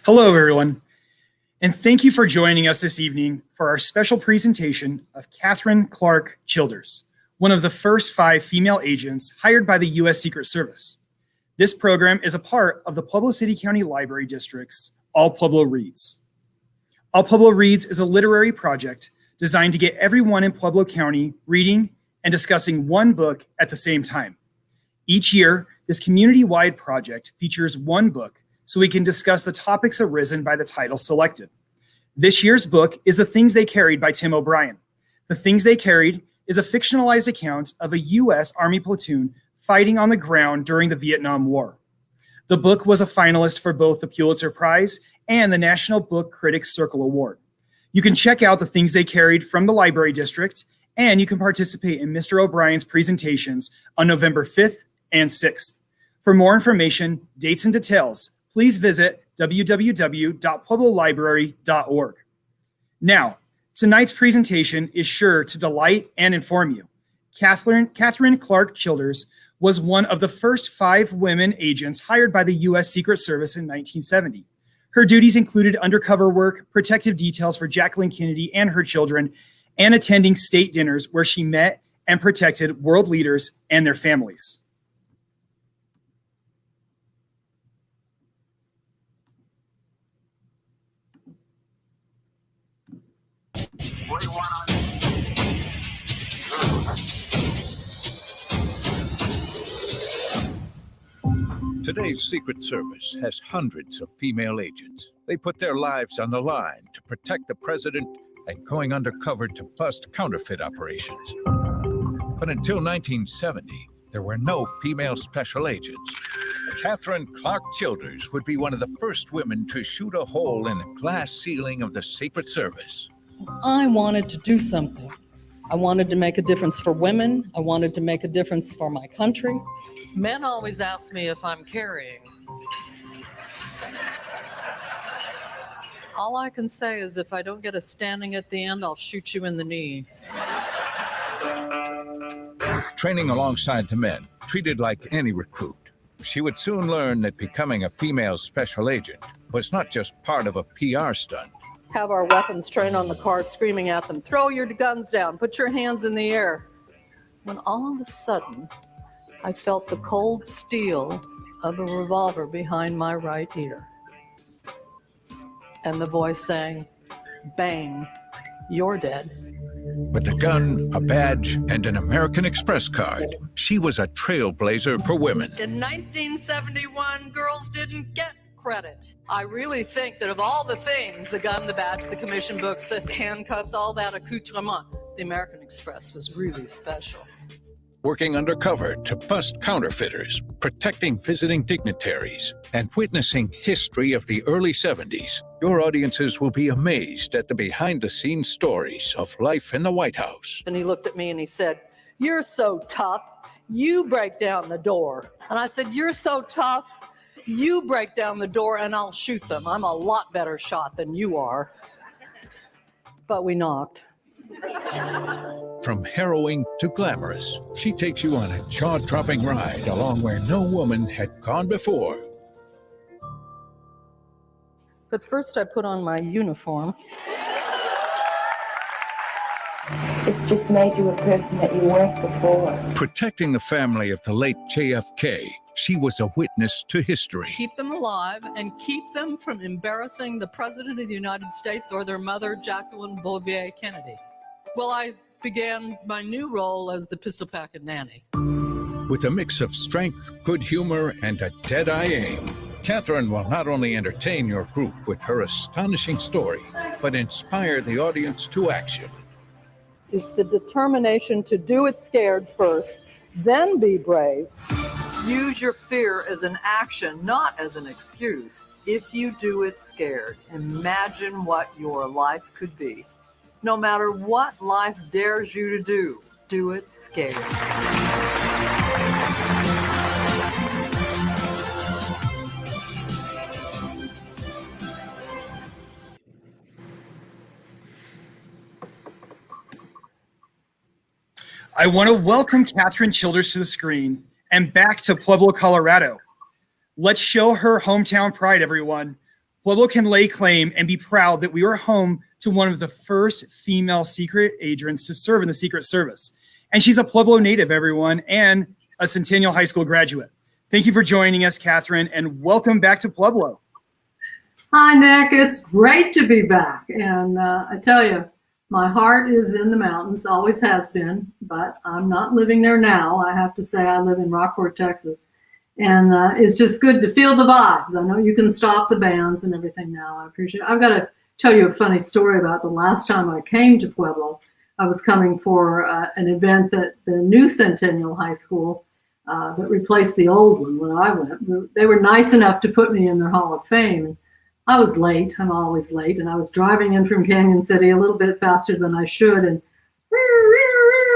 Hello, everyone, and thank you for joining us this evening for our special presentation of Kathryn Clark Childers, one of the first 5 female agents hired by the U.S. Secret Service. This program is a part of the Pueblo City County Library District's All Pueblo Reads. All Pueblo Reads is a literary project designed to get everyone in Pueblo County reading and discussing one book at the same time. Each year, this community-wide project features one book so we can discuss the topics arisen by the title selected. This year's book is The Things They Carried by Tim O'Brien. The Things They Carried is a fictionalized account of a U.S. Army platoon fighting on the ground during the Vietnam War. The book was a finalist for both the Pulitzer Prize and the National Book Critics Circle Award. You can check out The Things They Carried from the Library District, and you can participate in Mr. O'Brien's presentations on November 5th and 6th. For more information, dates, and details, please visit www.pueblolibrary.org. Now, tonight's presentation is sure to delight and inform you. Kathryn Clark Childers was one of the first 5 women agents hired by the U.S. Secret Service in 1970. Her duties included undercover work, protective details for Jacqueline Kennedy and her children, and attending state dinners where she met and protected world leaders and their families. What do you want on? Today's Secret Service has hundreds of female agents. They put their lives on the line to protect the president and going undercover to bust counterfeit operations. But until 1970, there were no female special agents. Kathryn Clark Childers would be one of the first women to shoot a hole in the glass ceiling of the Secret Service. I wanted to do something. I wanted to make a difference for women. I wanted to make a difference for my country. Men always ask me if I'm carrying. All I can say is if I don't get a standing at the end, I'll shoot you in the knee. Training alongside the men, treated like any recruit, she would soon learn that becoming a female special agent was not just part of a PR stunt. Have our weapons trained on the car, screaming at them, throw your guns down, put your hands in the air. When all of a sudden, I felt the cold steel of a revolver behind my right ear. And the voice saying, bang, you're dead. With a gun, a badge, and an American Express card, she was a trailblazer for women. In 1971, girls didn't get credit. I really think that of all the things, the gun, the badge, the commission books, the handcuffs, all that accoutrement, the American Express was really special. Working undercover to bust counterfeiters, protecting visiting dignitaries, and witnessing history of the early 70s, your audiences will be amazed at the behind-the-scenes stories of life in the White House. And he looked at me and he said, you're so tough, you break down the door. And I said, you're so tough, you break down the door and I'll shoot them. I'm a lot better shot than you are. But we knocked. From harrowing to glamorous, she takes you on a jaw-dropping ride along where no woman had gone before. But first I put on my uniform. It's just made you a person that you weren't before. Protecting the family of the late JFK, she was a witness to history. Keep them alive and keep them from embarrassing the President of the United States or their mother, Jacqueline Kennedy. Well, I began my new role as the packin nanny. With a mix of strength, good humor, and a dead-eye aim, Kathryn will not only entertain your group with her astonishing story, but inspire the audience to action. It's the determination to do it scared first, then be brave. Use your fear as an action, not as an excuse. If you do it scared, imagine what your life could be. No matter what life dares you to do it scared. I want to welcome Kathryn Childers to the screen and back to Pueblo, Colorado. Let's show her hometown pride, everyone. Pueblo can lay claim and be proud that we were home to one of the first female secret agents to serve in the Secret Service. And she's a Pueblo native, everyone, and a Centennial High School graduate. Thank you for joining us, Kathryn, and welcome back to Pueblo. Hi, Nick. It's great to be back. And I tell you, my heart is in the mountains, always has been, but I'm not living there now. I have to say I live in Rockport, Texas. And it's just good to feel the vibes. I know you can stop the bands and everything now. I appreciate it. I've got to tell you a funny story about the last time I came to Pueblo. I was coming for an event that the new Centennial High School that replaced the old one when I went. They were nice enough to put me in their Hall of Fame. And I was late. I'm always late. And I was driving in from Canyon City a little bit faster than I should. And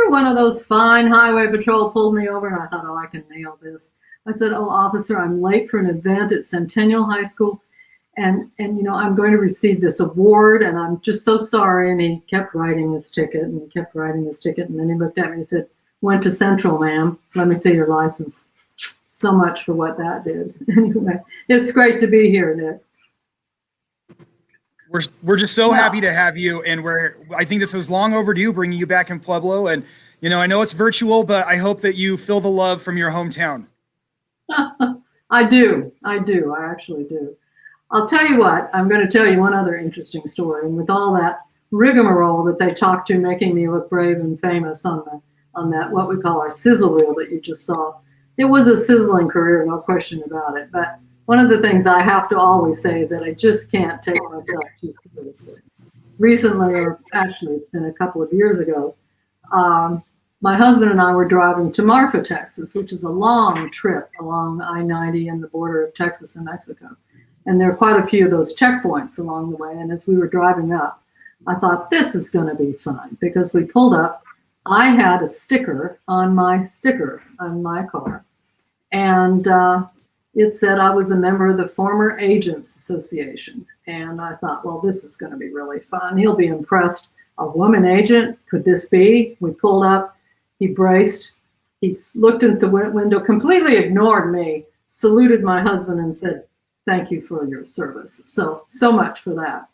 one of those fine highway patrol pulled me over. And I thought, oh, I can nail this. I said, oh, officer, I'm late for an event at Centennial High School. And you know, I'm going to receive this award. And I'm just so sorry. And he kept writing his ticket and he kept writing his ticket. And then he looked at me and he said, went to Central, ma'am. Let me see your license. So much for what that did. Anyway, it's great to be here, Nick. We're just so happy to have you, and I think this is long overdue, bringing you back in Pueblo. And you know, I know it's virtual, but I hope that you feel the love from your hometown. I do. I actually do. I'll tell you what. I'm going to tell you one other interesting story. And with all that rigmarole that they talked to, making me look brave and famous on that what we call our sizzle reel that you just saw, it was a sizzling career, no question about it. But one of the things I have to always say is that I just can't take myself too seriously. Recently, or actually it's been a couple of years ago, my husband and I were driving to Marfa, Texas, which is a long trip along I-90 and the border of Texas and Mexico. And there are quite a few of those checkpoints along the way. And as we were driving up, I thought, this is going to be fun, because we pulled up. I had a sticker on my car. And it said I was a member of the Former Agents Association. And I thought, well, this is going to be really fun. He'll be impressed. A woman agent? Could this be? We pulled up. He braced. He looked at the window, completely ignored me, saluted my husband, and said, thank you for your service. So much for that.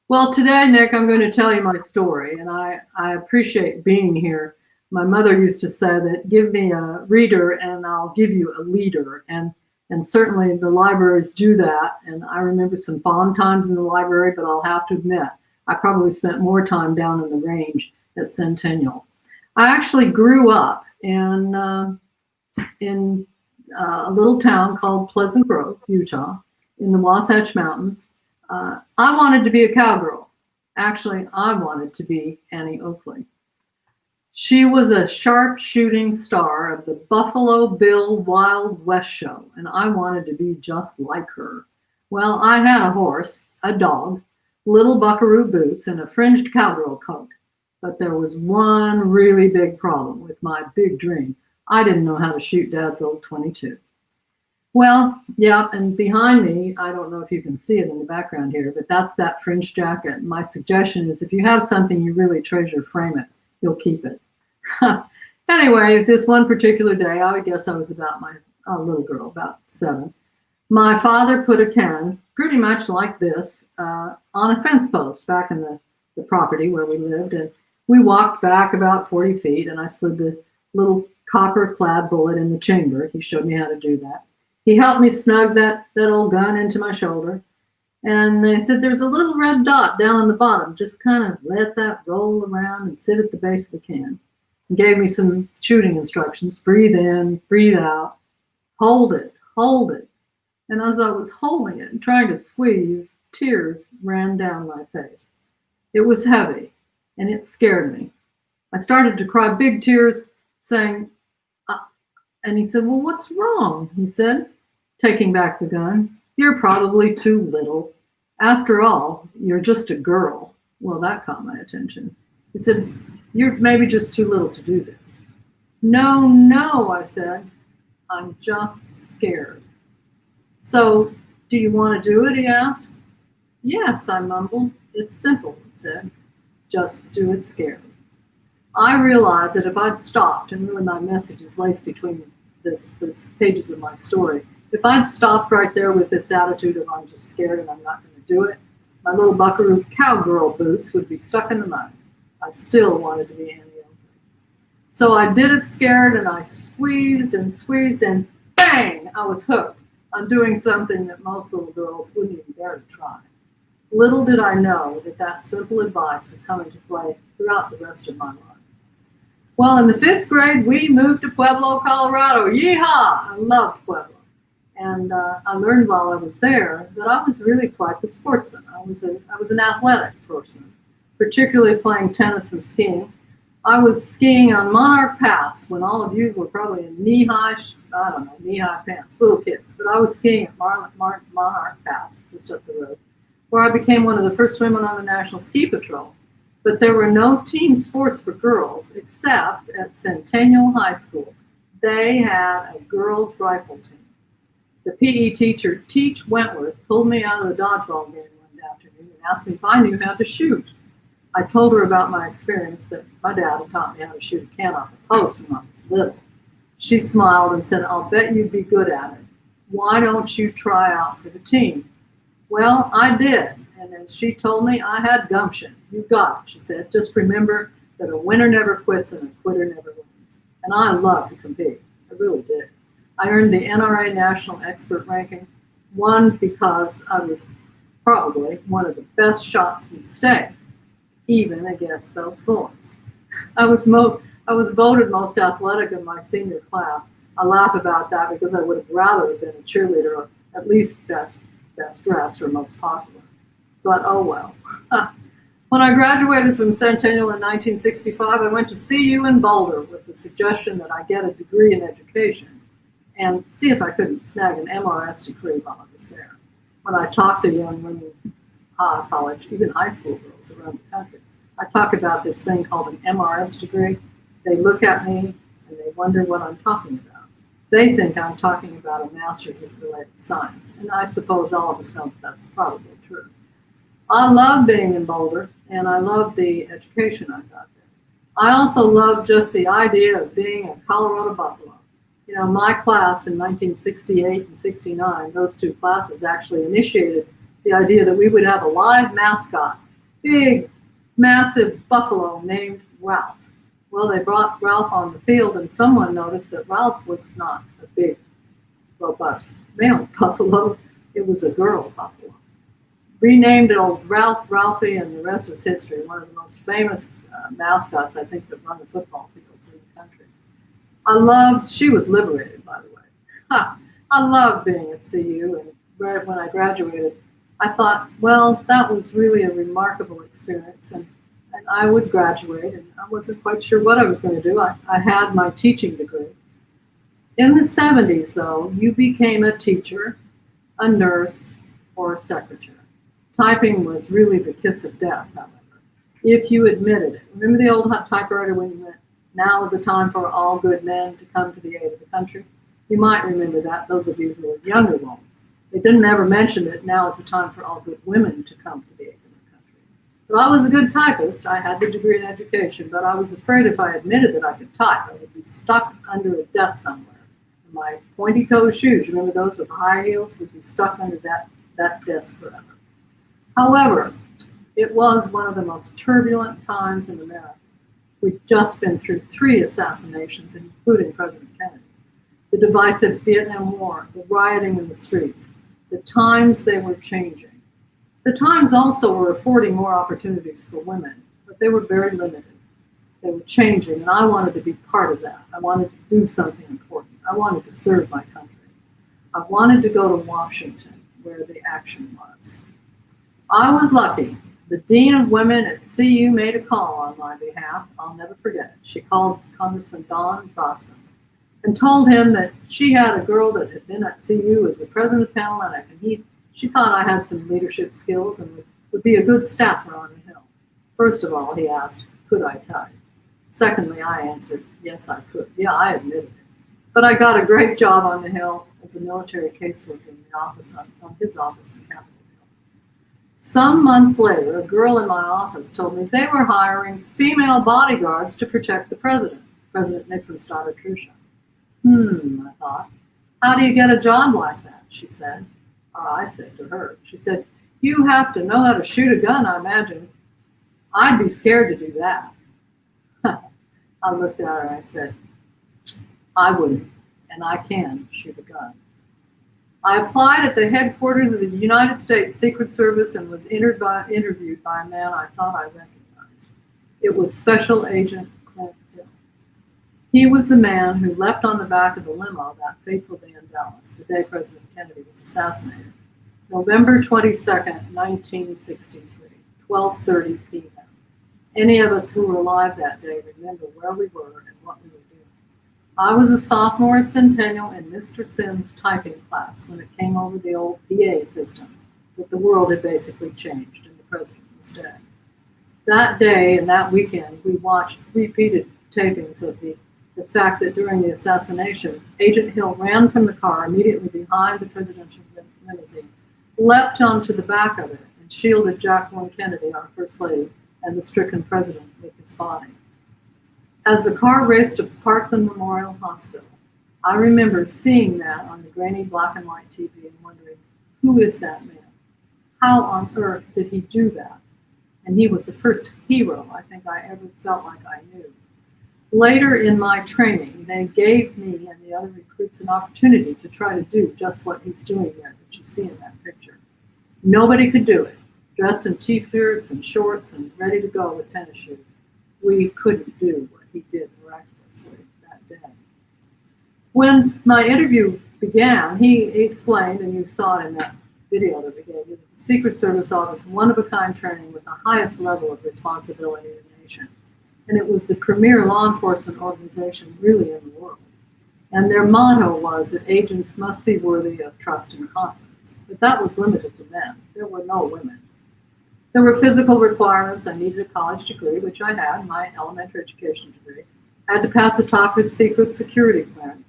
Well, today, Nick, I'm going to tell you my story. And I appreciate being here. My mother used to say that, give me a reader and I'll give you a leader. And certainly the libraries do that. And I remember some fond times in the library, but I'll have to admit, I probably spent more time down in the range at Centennial. I actually grew up in a little town called Pleasant Grove, Utah, in the Wasatch Mountains. I wanted to be a cowgirl. Actually, I wanted to be Annie Oakley. She was a sharp shooting star of the Buffalo Bill Wild West show, and I wanted to be just like her. Well, I had a horse, a dog, little buckaroo boots, and a fringed cowgirl coat. But there was one really big problem with my big dream. I didn't know how to shoot Dad's old .22. Well, yeah, and behind me, I don't know if you can see it in the background here, but that's that fringed jacket. My suggestion is, if you have something you really treasure, frame it. You'll keep it. Anyway, this one particular day, I would guess I was about a little girl, about 7. My father put a can, pretty much like this, on a fence post back in the property where we lived. And we walked back about 40 feet, and I slid the little copper-clad bullet in the chamber. He showed me how to do that. He helped me snug that old gun into my shoulder. And they said, there's a little red dot down on the bottom. Just kind of let that roll around and sit at the base of the can. And gave me some shooting instructions. Breathe in, breathe out. Hold it, hold it. And as I was holding it and trying to squeeze, tears ran down my face. It was heavy, and it scared me. I started to cry big tears, saying, and he said, well, what's wrong? He said, taking back the gun. You're probably too little. After all, you're just a girl. Well, that caught my attention. He said, you're maybe just too little to do this. No, I said. I'm just scared. So, do you want to do it? He asked. Yes, I mumbled. It's simple, he said. Just do it scared. I realized that if I'd stopped, and really my message is laced between this pages of my story, if I'd stopped right there with this attitude of I'm just scared and I'm not going to to do it. My little buckaroo cowgirl boots would be stuck in the mud. I still wanted to be Annie Oakley. So I did it scared, and I squeezed, and bang, I was hooked on doing something that most little girls wouldn't even dare to try. Little did I know that that simple advice would come into play throughout the rest of my life. Well, in the 5th grade, we moved to Pueblo, Colorado. Yeehaw! I loved Pueblo. And I learned while I was there that I was really quite the sportsman. I was an athletic person, particularly playing tennis and skiing. I was skiing on Monarch Pass when all of you were probably in knee-high pants, little kids. But I was skiing at Monarch Pass, just up the road, where I became one of the first women on the National Ski Patrol. But there were no team sports for girls except at Centennial High School. They had a girls' rifle team. The PE teacher, Teach Wentworth, pulled me out of the dodgeball game one afternoon and asked me if I knew how to shoot. I told her about my experience that my dad had taught me how to shoot a can off a post when I was little. She smiled and said, "I'll bet you'd be good at it. Why don't you try out for the team?" Well, I did, and as she told me, I had gumption. "You got it," she said. "Just remember that a winner never quits and a quitter never wins." And I love to compete. I really did. I earned the NRA National Expert ranking, one because I was probably one of the best shots in the state, even against those boys. I was voted most athletic in my senior class. I laugh about that because I would have rather have been a cheerleader, or at least best dressed or most popular. But oh well. When I graduated from Centennial in 1965, I went to CU in Boulder with the suggestion that I get a degree in education and see if I couldn't snag an MRS degree while I was there. When I talk to young women, college, even high school girls around the country, I talk about this thing called an MRS degree. They look at me and they wonder what I'm talking about. They think I'm talking about a master's in related science, and I suppose all of us know that that's probably true. I love being in Boulder, and I love the education I got there. I also love just the idea of being a Colorado buffalo. You know, my class in 1968 and 69, those two classes actually initiated the idea that we would have a live mascot, big, massive buffalo named Ralph. Well, they brought Ralph on the field, and someone noticed that Ralph was not a big, robust male buffalo. It was a girl buffalo. Renamed old Ralph, Ralphie, and the rest is history. One of the most famous mascots, I think, that run the football fields in the country. She was liberated, by the way. I loved being at CU, and right when I graduated, I thought, well, that was really a remarkable experience, and I would graduate, and I wasn't quite sure what I was going to do. I had my teaching degree. In the 70s, though, you became a teacher, a nurse, or a secretary. Typing was really the kiss of death, however, if you admitted it. Remember the old typewriter when you went, "Now is the time for all good men to come to the aid of the country"? You might remember that, those of you who are younger won't. They didn't ever mention that now is the time for all good women to come to the aid of the country. But I was a good typist. I had the degree in education, but I was afraid if I admitted that I could type, I would be stuck under a desk somewhere. And my pointy-toed shoes, remember those with high heels, would be stuck under that desk forever. However, it was one of the most turbulent times in America. We'd just been through 3 assassinations, including President Kennedy. The divisive Vietnam War, the rioting in the streets. The times they were changing. The times also were affording more opportunities for women, but they were very limited. They were changing, and I wanted to be part of that. I wanted to do something important. I wanted to serve my country. I wanted to go to Washington, where the action was. I was lucky. The Dean of Women at CU made a call on my behalf. I'll never forget it. She called Congressman Don Grossman and told him that she had a girl that had been at CU as the president of Panhellenic, and she thought I had some leadership skills and would be a good staffer on the Hill. First of all, he asked, could I type? Secondly, I answered, yes, I could. Yeah, I admitted it. But I got a great job on the Hill as a military caseworker in the office on his office in Capitol Hill. Some months later, a girl in my office told me they were hiring female bodyguards to protect the president, President Nixon's daughter, Tricia. I thought, how do you get a job like that? She said, or I said to her. She said, You have to know how to shoot a gun, I imagine. I'd be scared to do that. I looked at her and I said, I wouldn't, and I can shoot a gun. I applied at the headquarters of the United States Secret Service and was interviewed by a man I thought I recognized. It was Special Agent Clint Hill. He was the man who leapt on the back of the limo that fateful day in Dallas, the day President Kennedy was assassinated. November 22nd, 1963, 12:30 p.m. Any of us who were alive that day remember where we were and what we were doing. I was a sophomore at Centennial in Mr. Sims' typing class when it came over the old PA system, but the world had basically changed and the president was dead. That day and that weekend, we watched repeated tapings of the fact that during the assassination, Agent Hill ran from the car immediately behind the presidential limousine, leapt onto the back of it, and shielded Jacqueline Kennedy, our First Lady, and the stricken president with his body. As the car raced to Parkland Memorial Hospital, I remember seeing that on the grainy black and white TV and wondering, who is that man? How on earth did he do that? And he was the first hero I think I ever felt like I knew. Later in my training, they gave me and the other recruits an opportunity to try to do just what he's doing there that you see in that picture. Nobody could do it, dressed in t-shirts and shorts and ready to go with tennis shoes. We couldn't do what he did miraculously that day. When my interview began, he explained, and you saw it in that video that we gave you, that the Secret Service offers one-of-a-kind training with the highest level of responsibility in the nation. And it was the premier law enforcement organization really in the world. And their motto was that agents must be worthy of trust and confidence. But that was limited to men. There were no women. There were physical requirements. I needed a college degree, which I had, my elementary education degree. I had to pass a top secret security clearance.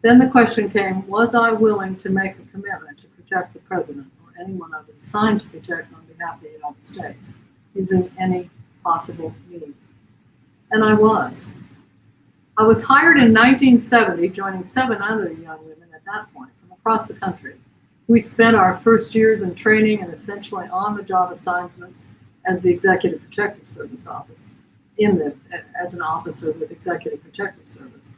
Then the question came, was I willing to make a commitment to protect the president or anyone I was assigned to protect on behalf of the United States, using any possible means? And I was. I was hired in 1970, joining 7 other young women at that point from across the country. We spent our first years in training and essentially on-the-job assignments as the Executive Protective Service office, as an officer with Executive Protective Service.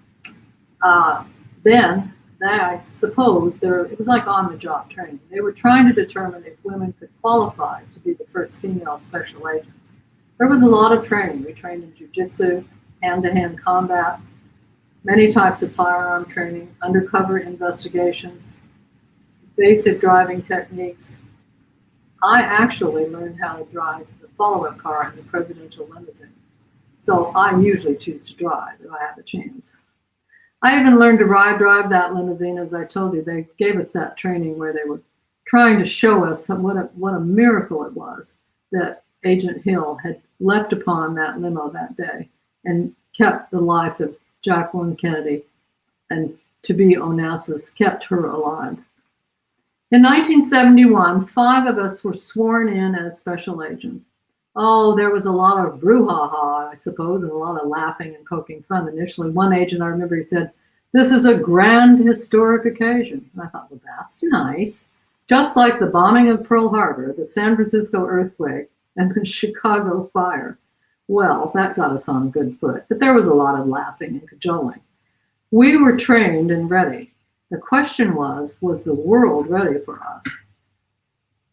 Then, I suppose, it was like on-the-job training. They were trying to determine if women could qualify to be the first female special agents. There was a lot of training. We trained in jiu-jitsu, hand-to-hand combat, many types of firearm training, undercover investigations, basic driving techniques. I actually learned how to drive the follow-up car in the presidential limousine. So I usually choose to drive if I have a chance. I even learned to drive that limousine, as I told you. They gave us that training where they were trying to show us what a miracle it was that Agent Hill had leapt upon that limo that day and kept the life of Jacqueline Kennedy, and to be Onassis, kept her alive. In 1971, 5 of us were sworn in as special agents. Oh, there was a lot of brouhaha, I suppose, and a lot of laughing and poking fun. Initially, one agent, I remember, he said, "This is a grand historic occasion." And I thought, well, that's nice. Just like the bombing of Pearl Harbor, the San Francisco earthquake, and the Chicago fire. Well, that got us on a good foot, but there was a lot of laughing and cajoling. We were trained and ready. The question was the world ready for us?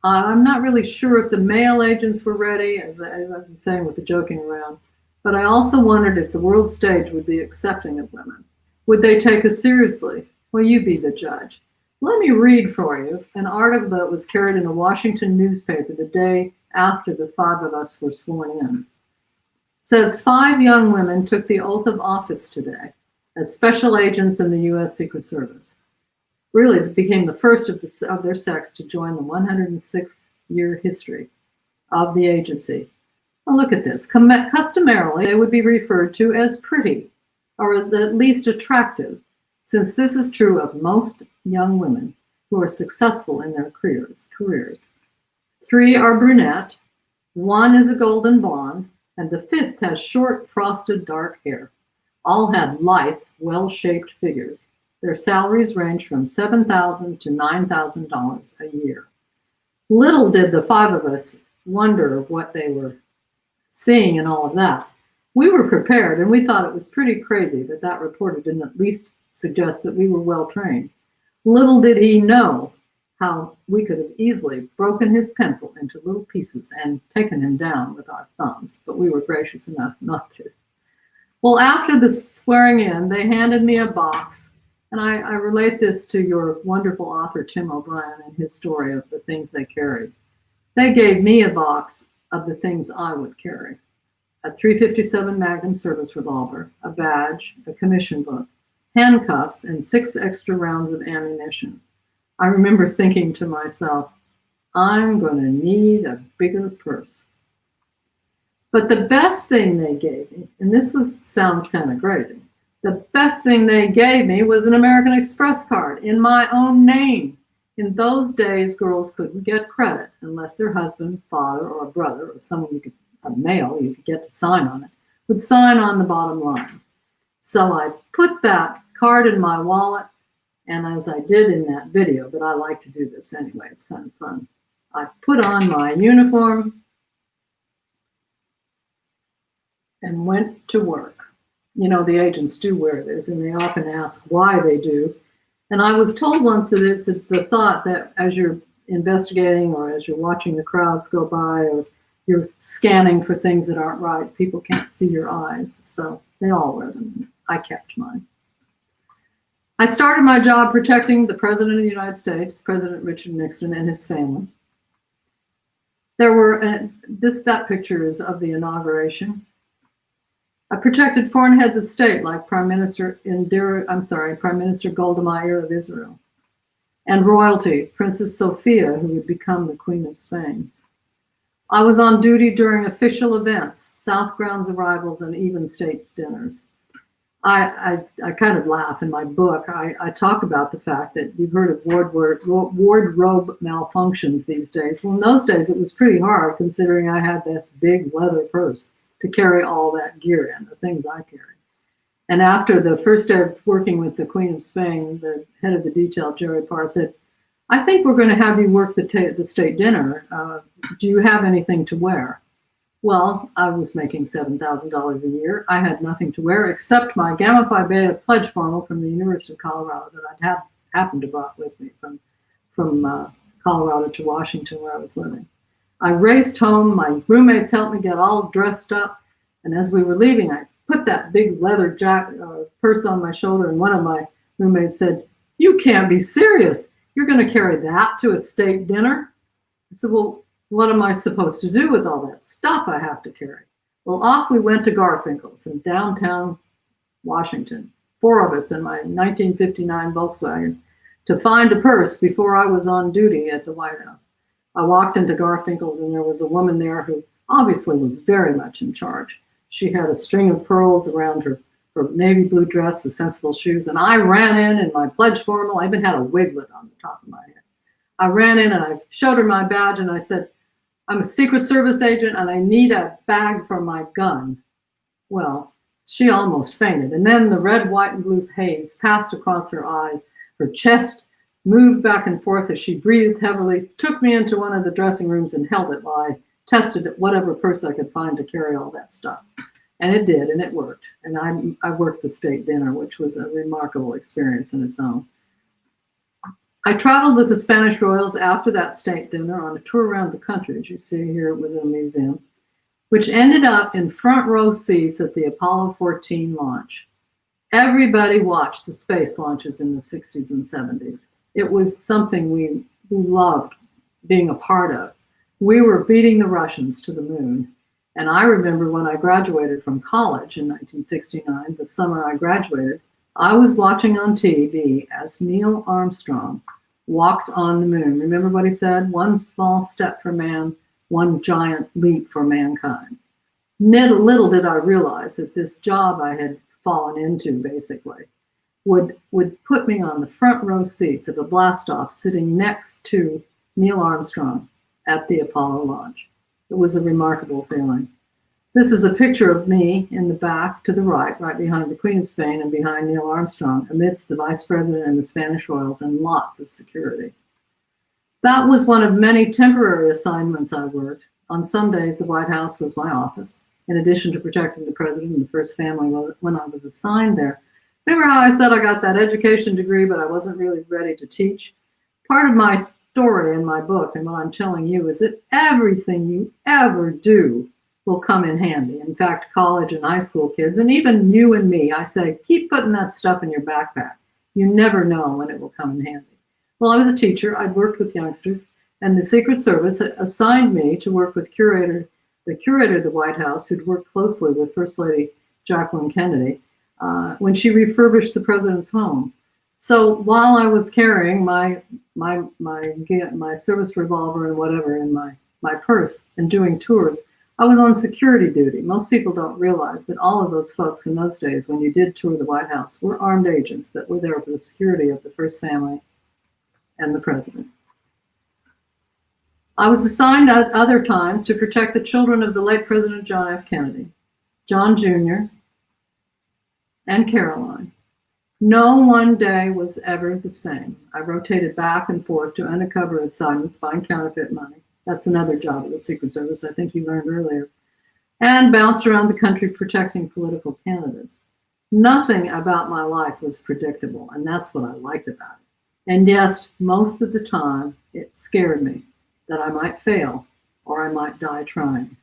I'm not really sure if the male agents were ready, as I've been saying with the joking around, but I also wondered if the world stage would be accepting of women. Would they take us seriously? Well, you be the judge. Let me read for you an article that was carried in a Washington newspaper the day after the 5 of us were sworn in. It says 5 young women took the oath of office today as special agents in the U.S. Secret Service. Really became the first of their sex to join the 106-year history of the agency. Well, look at this. Customarily, they would be referred to as pretty, or as at least attractive, since this is true of most young women who are successful in their careers. 3 are brunette, 1 is a golden blonde, and the 5th has short, frosted, dark hair. All had lithe, well-shaped figures. Their salaries range from $7,000 to $9,000 a year. Little did the five of us wonder what they were seeing and all of that. We were prepared, and we thought it was pretty crazy that that reporter didn't at least suggest that we were well trained. Little did he know how we could have easily broken his pencil into little pieces and taken him down with our thumbs, but we were gracious enough not to. Well, after the swearing in, they handed me a box, and I relate this to your wonderful author, Tim O'Brien, and his story of the things they carried. They gave me a box of the things I would carry: a .357 Magnum service revolver, a badge, a commission book, handcuffs, and 6 extra rounds of ammunition. I remember thinking to myself, I'm going to need a bigger purse. But the best thing they gave me, and this sounds kind of crazy, the best thing they gave me was an American Express card in my own name. In those days, girls couldn't get credit unless their husband, father, or a brother, or someone a male you could get to sign on it, would sign on the bottom line. So I put that card in my wallet, and as I did in that video, but I like to do this anyway, it's kind of fun, I put on my uniform and went to work. You know, the agents do wear this, and they often ask why they do. And I was told once that it's the thought that as you're investigating or as you're watching the crowds go by or you're scanning for things that aren't right, people can't see your eyes. So they all wear them. I kept mine. I started my job protecting the President of the United States, President Richard Nixon, and his family. There were, that picture is of the inauguration. I protected foreign heads of state like Prime Minister Golda Meir of Israel, and royalty, Princess Sophia, who would become the Queen of Spain. I was on duty during official events, South Grounds arrivals, and even states dinners. I kind of laugh in my book. I talk about the fact that you've heard of wardrobe malfunctions these days. Well, in those days, it was pretty hard considering I had this big leather purse to carry all that gear in, the things I carry. And after the first day of working with the Queen of Spain, the head of the detail, Jerry Parr, said, I think we're going to have you work the state dinner. Do you have anything to wear? Well, I was making $7,000 a year. I had nothing to wear except my Gamma Phi Beta pledge formal from the University of Colorado that I'd happened to brought with me from Colorado to Washington, where I was living. I raced home. My roommates helped me get all dressed up. And as we were leaving, I put that big leather purse on my shoulder. And one of my roommates said, "You can't be serious. You're going to carry that to a state dinner?" I said, "Well, what am I supposed to do with all that stuff I have to carry?" Well, off we went to Garfinkel's in downtown Washington, 4 of us in my 1959 Volkswagen, to find a purse before I was on duty at the White House. I walked into Garfinkel's and there was a woman there who obviously was very much in charge. She had a string of pearls around her navy blue dress with sensible shoes. And I ran in my pledge formal. I even had a wiglet on the top of my head. I ran in and I showed her my badge and I said, "I'm a Secret Service agent and I need a bag for my gun." Well, she almost fainted. And then the red, white, and blue haze passed across her eyes. Her chest moved back and forth as she breathed heavily, took me into one of the dressing rooms and held it while I tested whatever purse I could find to carry all that stuff. And it did, and it worked. And I worked the state dinner, which was a remarkable experience in its own. I traveled with the Spanish royals after that state dinner on a tour around the country. As you see here, it was in a museum, which ended up in front row seats at the Apollo 14 launch. Everybody watched the space launches in the 60s and 70s. It was something we loved being a part of. We were beating the Russians to the moon. And I remember when I graduated from college in 1969, the summer I graduated, I was watching on TV as Neil Armstrong walked on the moon. Remember what he said? "One small step for man, one giant leap for mankind." Little did I realize that this job I had fallen into, basically, would put me on the front row seats of a blast-off sitting next to Neil Armstrong at the Apollo launch. It was a remarkable feeling. This is a picture of me in the back to the right behind the Queen of Spain and behind Neil Armstrong, amidst the Vice President and the Spanish royals and lots of security. That was one of many temporary assignments I worked. On some days, the White House was my office, in addition to protecting the president and the first family when I was assigned there. Remember how I said I got that education degree, but I wasn't really ready to teach? Part of my story in my book and what I'm telling you is that everything you ever do will come in handy. In fact, college and high school kids, and even you and me, I say, keep putting that stuff in your backpack. You never know when it will come in handy. Well, I was a teacher. I'd worked with youngsters, and the Secret Service assigned me to work with the curator of the White House, who'd worked closely with First Lady Jacqueline Kennedy when she refurbished the president's home. So while I was carrying my service revolver and whatever in my purse and doing tours, I was on security duty. Most people don't realize that all of those folks in those days, when you did tour the White House, were armed agents that were there for the security of the first family and the president. I was assigned at other times to protect the children of the late President John F. Kennedy, John Jr., and Caroline. No one day was ever the same. I rotated back and forth to undercover assignments, buying counterfeit money. That's another job of the Secret Service, I think you learned earlier. And bounced around the country protecting political candidates. Nothing about my life was predictable, and that's what I liked about it. And yes, most of the time, it scared me that I might fail or I might die trying.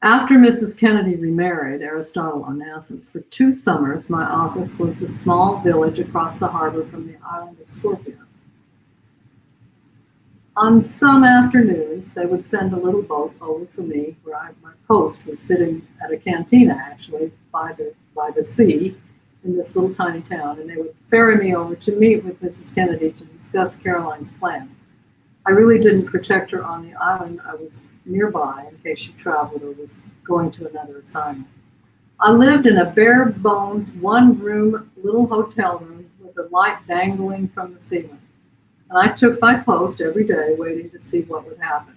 After Mrs. Kennedy remarried Aristotle Onassis, for 2 summers, my office was the small village across the harbor from the island of Scorpions. On some afternoons, they would send a little boat over for me, where my post was sitting at a cantina, actually, by the sea in this little tiny town, and they would ferry me over to meet with Mrs. Kennedy to discuss Caroline's plans. I really didn't protect her on the island. I was nearby in case she traveled or was going to another assignment. I lived in a bare bones, 1-room little hotel room with a light dangling from the ceiling. And I took my post every day waiting to see what would happen.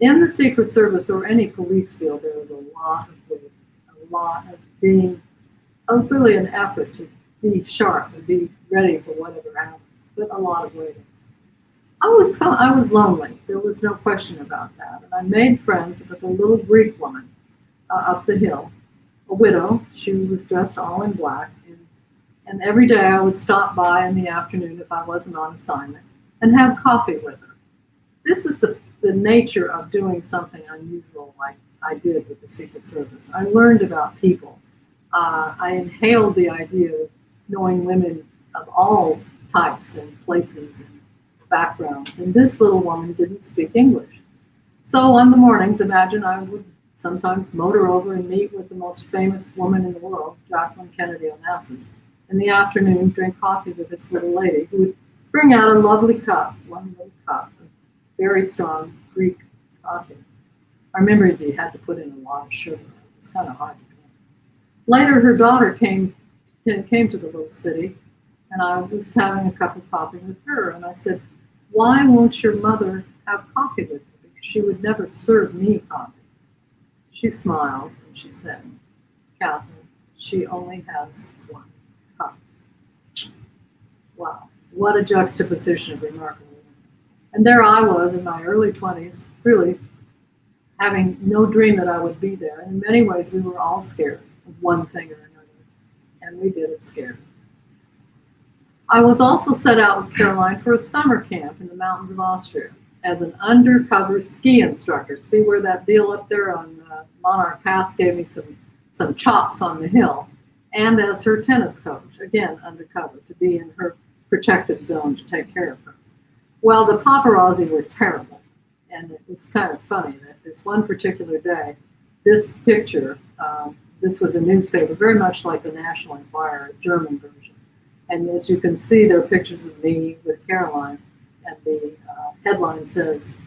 In the Secret Service or any police field, there was a lot of waiting, a lot of being, really an effort to be sharp and be ready for whatever happens, but a lot of waiting. I was lonely. There was no question about that. And I made friends with a little Greek woman up the hill, a widow. She was dressed all in black. And every day I would stop by in the afternoon if I wasn't on assignment and have coffee with her. This is the nature of doing something unusual like I did with the Secret Service. I learned about people. I inhaled the idea of knowing women of all types and places and backgrounds. And this little woman didn't speak English. So on the mornings, imagine I would sometimes motor over and meet with the most famous woman in the world, Jacqueline Kennedy Onassis. In the afternoon, drink coffee with this little lady who would bring out a lovely cup, one little cup of very strong Greek coffee. I remember you had to put in a lot of sugar. It was kind of hard to drink. Later, her daughter came to the little city, and I was having a cup of coffee with her. And I said, "Why won't your mother have coffee with me? Because she would never serve me coffee." She smiled and she said, "Kathryn, she only has one cup." Wow, what a juxtaposition of remarkable women. And there I was in my early 20s, really having no dream that I would be there. And in many ways, we were all scared of one thing or another, and we did it scared. I was also set out with Caroline for a summer camp in the mountains of Austria as an undercover ski instructor. See where that deal up there on Monarch Pass gave me some chops on the hill, and as her tennis coach, again undercover, to be in her protective zone to take care of her. Well, the paparazzi were terrible, and it was kind of funny that this one particular day, this picture, this was a newspaper, very much like the National Enquirer, a German version. And as you can see, there are pictures of me with Caroline, and the headline says,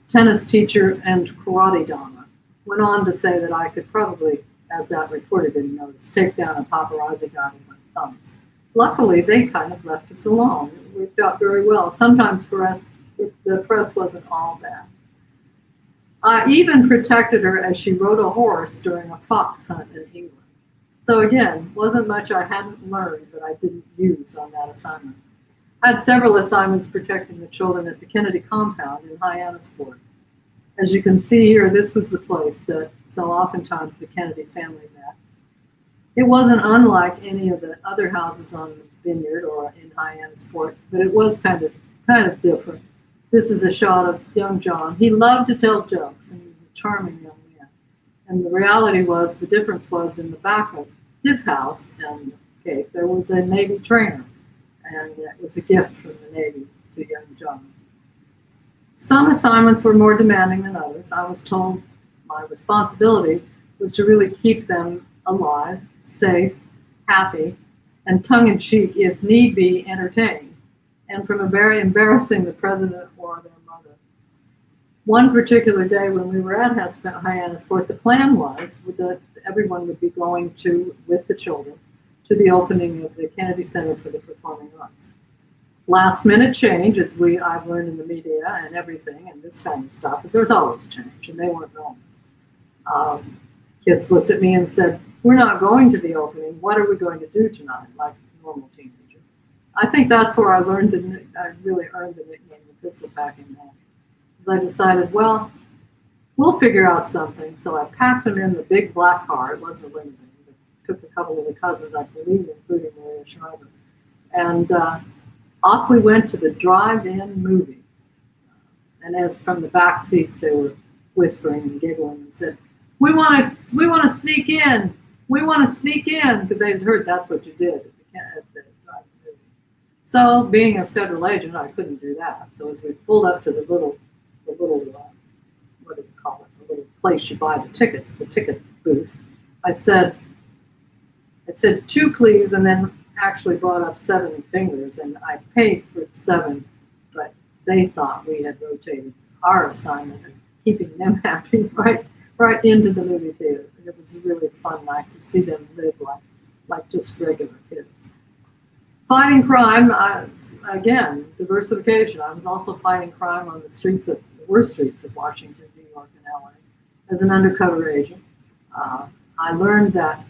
"Tennis teacher and karate dama." Went on to say that I could probably, as that reporter didn't notice, take down a paparazzi guy with my thumbs. Luckily, they kind of left us alone. It worked out very well. Sometimes for us, the press wasn't all bad. I even protected her as she rode a horse during a fox hunt in England. So again, wasn't much I hadn't learned that I didn't use on that assignment. I had several assignments protecting the children at the Kennedy compound in Hyannisport. As you can see here, this was the place that so oftentimes the Kennedy family met. It wasn't unlike any of the other houses on the vineyard or in Hyannisport, but it was kind of different. This is a shot of young John. He loved to tell jokes, and he was a charming young man. And the reality was, the difference was in the back of his house and Cape, there was a Navy trainer, and it was a gift from the Navy to young John. Some assignments were more demanding than others. I was told my responsibility was to really keep them alive, safe, happy, and tongue-in-cheek, if need be, entertained, and from embarrassing the president or their mother. One particular day when we were at Hyannisport, the plan was that everyone would be going with the children, to the opening of the Kennedy Center for the Performing Arts. Last minute change, as I've learned in the media and everything, and this kind of stuff, is there's always change, and they weren't going. Kids looked at me and said, "We're not going to the opening. What are we going to do tonight?" Like normal teenagers. I think that's where I really earned the nickname the Pistol Packing Nanny. Because I decided, well, we'll figure out something. So I packed them in the big black car. It wasn't a limousine, but took a couple of the cousins, I believe, including Maria Shriver. And off we went to the drive-in movie. And as from the back seats, they were whispering and giggling and said, we want to sneak in. We want to sneak in." Because they'd heard that's what you did at the drive-in movie. So being a federal agent, I couldn't do that. So as we pulled up to the little what do you call it? The little place you buy the tickets, the ticket booth. I said, 2, please, and then actually brought up 7 fingers, and I paid for 7, but they thought we had rotated our assignment and keeping them happy right into the movie theater. And it was a really fun night to see them live like just regular kids. Fighting crime, again, diversification. I was also fighting crime on the worst streets of Washington, New York, and LA as an undercover agent. I learned that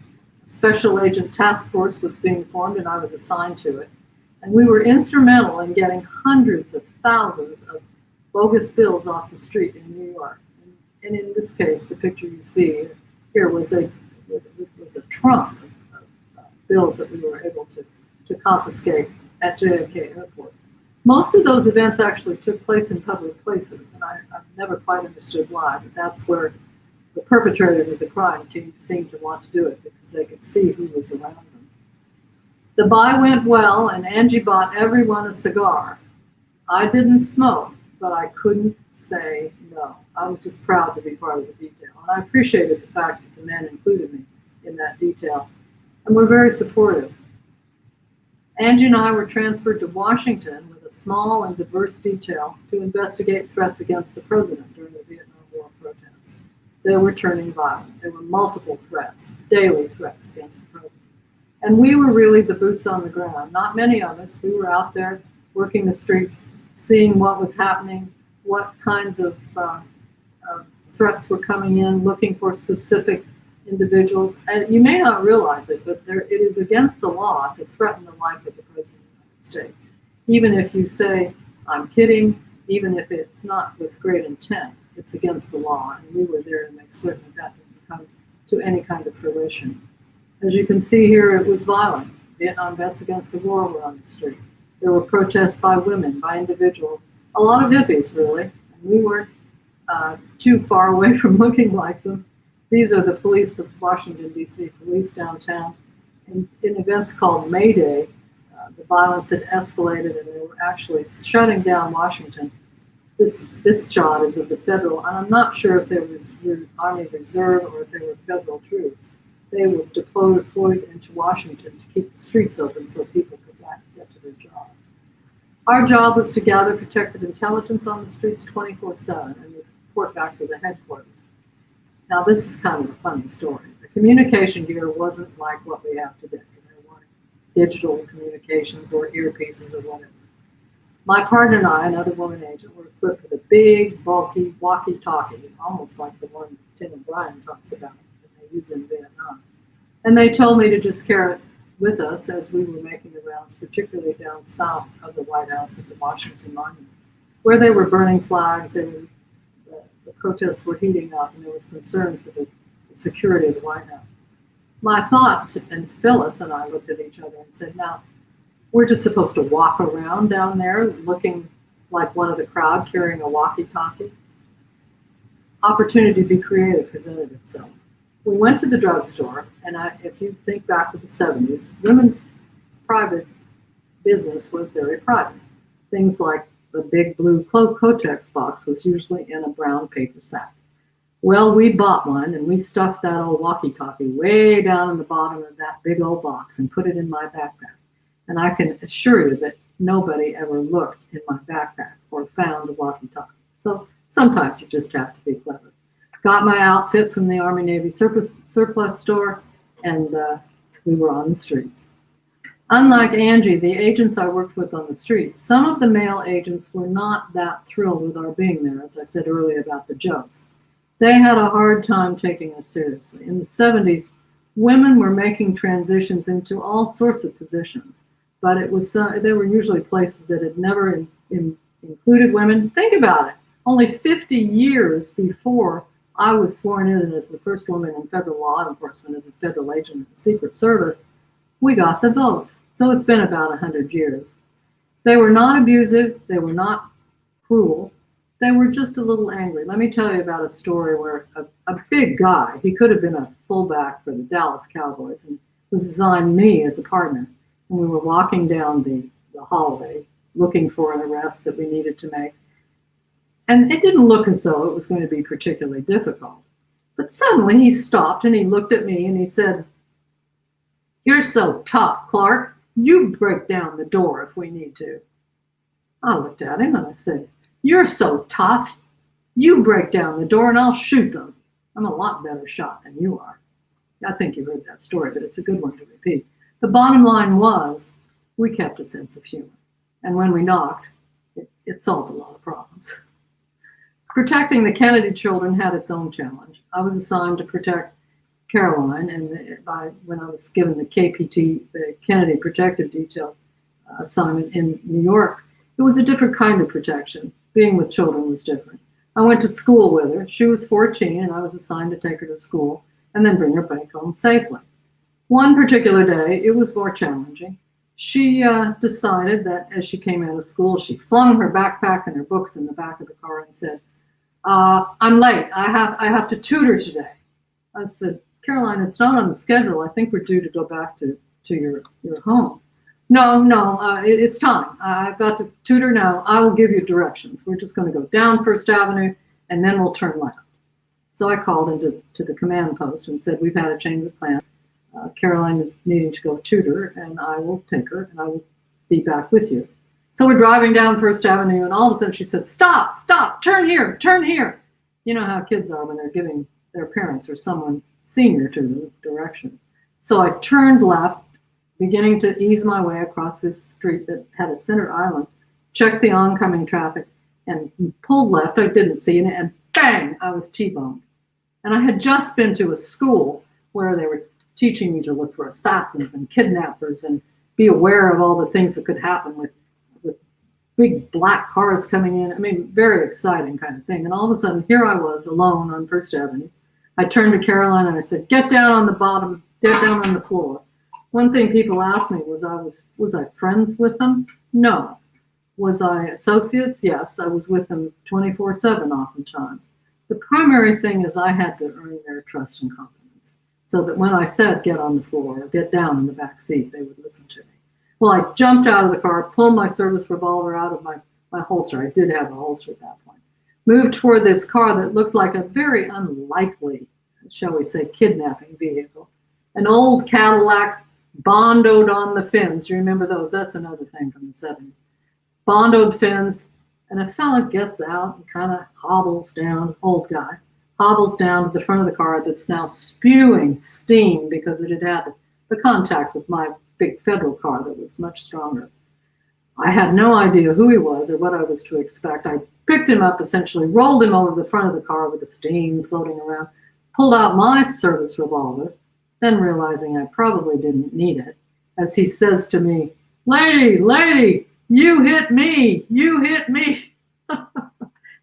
a special agent task force was being formed, and I was assigned to it. And we were instrumental in getting hundreds of thousands of bogus bills off the street in New York. And in this case, the picture you see here was a trunk of bills that we were able to confiscate at JFK Airport. Most of those events actually took place in public places, and I've never quite understood why, but that's where the perpetrators of the crime seemed to want to do it, because they could see who was around them. The buy went well, and Angie bought everyone a cigar. I didn't smoke, but I couldn't say no. I was just proud to be part of the detail, and I appreciated the fact that the men included me in that detail, and were very supportive. Angie and I were transferred to Washington with a small and diverse detail to investigate threats against the president during the Vietnam War protests. They were turning violent. There were multiple threats, daily threats against the president. And we were really the boots on the ground. Not many of us. We were out there working the streets, seeing what was happening, what kinds of threats were coming in, looking for specific individuals. And you may not realize it, but it is against the law to threaten the life of the President of the United States. Even if you say, "I'm kidding," even if it's not with great intent, it's against the law. And we were there to make certain that didn't come to any kind of fruition. As you can see here, it was violent. Vietnam vets against the war were on the street. There were protests by women, by individuals, a lot of hippies, really. And we weren't too far away from looking like them. These are the police, the Washington, D.C. police downtown. In events called May Day, the violence had escalated, and they were actually shutting down Washington. This shot is of the federal, and I'm not sure if there was Army Reserve or if they were federal troops. They were deployed into Washington to keep the streets open so people could get to their jobs. Our job was to gather protected intelligence on the streets 24/7 and report back to the headquarters. Now, this is kind of a funny story. The communication gear wasn't like what we have today. There weren't digital communications or earpieces or whatever. My partner and I, another woman agent, were equipped with a big, bulky walkie-talkie, almost like the one Tim and Brian talks about that they use in Vietnam. And they told me to just with us as we were making the rounds, particularly down south of the White House at the Washington Monument, where they were burning flags. The protests were heating up, and there was concern for the security of the White House. My thought, and Phyllis and I looked at each other and said, now, we're just supposed to walk around down there looking like one of the crowd carrying a walkie-talkie. Opportunity to be creative presented itself. We went to the drugstore, and if you think back to the 70s, women's private business was very private. Things like the big blue Kotex box was usually in a brown paper sack. Well, we bought one, and we stuffed that old walkie-talkie way down in the bottom of that big old box and put it in my backpack. And I can assure you that nobody ever looked in my backpack or found the walkie-talkie. So sometimes you just have to be clever. Got my outfit from the Army Navy surplus store, and we were on the streets. Unlike Angie, the agents I worked with on the streets, some of the male agents were not that thrilled with our being there, as I said earlier about the jokes. They had a hard time taking us seriously. In the 70s, women were making transitions into all sorts of positions, but they were usually places that had never included women. Think about it. Only 50 years before I was sworn in as the first woman in federal law enforcement as a federal agent in the Secret Service, we got the vote. So it's been about 100 years. They were not abusive. They were not cruel. They were just a little angry. Let me tell you about a story where a big guy, he could have been a fullback for the Dallas Cowboys, and was assigned me as a partner. And we were walking down the hallway looking for an arrest that we needed to make. And it didn't look as though it was going to be particularly difficult. But suddenly he stopped and he looked at me and he said, "You're so tough, Clark. You break down the door if we need to." I looked at him and I said, "You're so tough. You break down the door and I'll shoot them. I'm a lot better shot than you are." I think you heard that story, but it's a good one to repeat. The bottom line was we kept a sense of humor. And when we knocked, it solved a lot of problems. Protecting the Kennedy children had its own challenge. I was assigned to protect Caroline, and when I was given the KPT, the Kennedy Protective Detail assignment in New York, it was a different kind of protection. Being with children was different. I went to school with her. She was 14, and I was assigned to take her to school and then bring her back home safely. One particular day, it was more challenging. She decided that as she came out of school, she flung her backpack and her books in the back of the car and said, "I'm late. I have to tutor today." I said, "Caroline, it's not on the schedule. I think we're due to go back to your home." No, it's time. I've got to tutor now. I will give you directions. We're just going to go down First Avenue and then we'll turn left. So I called into the command post and said, "We've had a change of plans. Caroline is needing to go tutor, and I will take her and I will be back with you." So we're driving down First Avenue, and all of a sudden she says, "Stop, turn here, turn here." You know how kids are when they're giving their parents or someone senior to them directions. So I turned left, beginning to ease my way across this street that had a center island, checked the oncoming traffic, and pulled left. I didn't see it, and bang, I was T-boned. And I had just been to a school where they were teaching me to look for assassins and kidnappers and be aware of all the things that could happen with big black cars coming in. I mean, very exciting kind of thing. And all of a sudden, here I was alone on First Avenue. I turned to Caroline and I said, "Get down on the bottom, get down on the floor." One thing people asked me was I friends with them? No. Was I associates? Yes, I was with them 24/7 oftentimes. The primary thing is I had to earn their trust and confidence so that when I said get on the floor or get down in the back seat, they would listen to me. Well, I jumped out of the car, pulled my service revolver out of my holster. I did have a holster at that point. Moved toward this car that looked like a very unlikely, shall we say, kidnapping vehicle. An old Cadillac, bondoed on the fins. You remember those? That's another thing from the 70s. Bondoed fins, and a fella gets out and kind of hobbles down, old guy, hobbles down to the front of the car that's now spewing steam because it had had the contact with my big federal car that was much stronger. I had no idea who he was or what I was to expect. I picked him up, essentially rolled him over the front of the car with the steam floating around, pulled out my service revolver, then realizing I probably didn't need it, as he says to me, lady, you hit me, you hit me.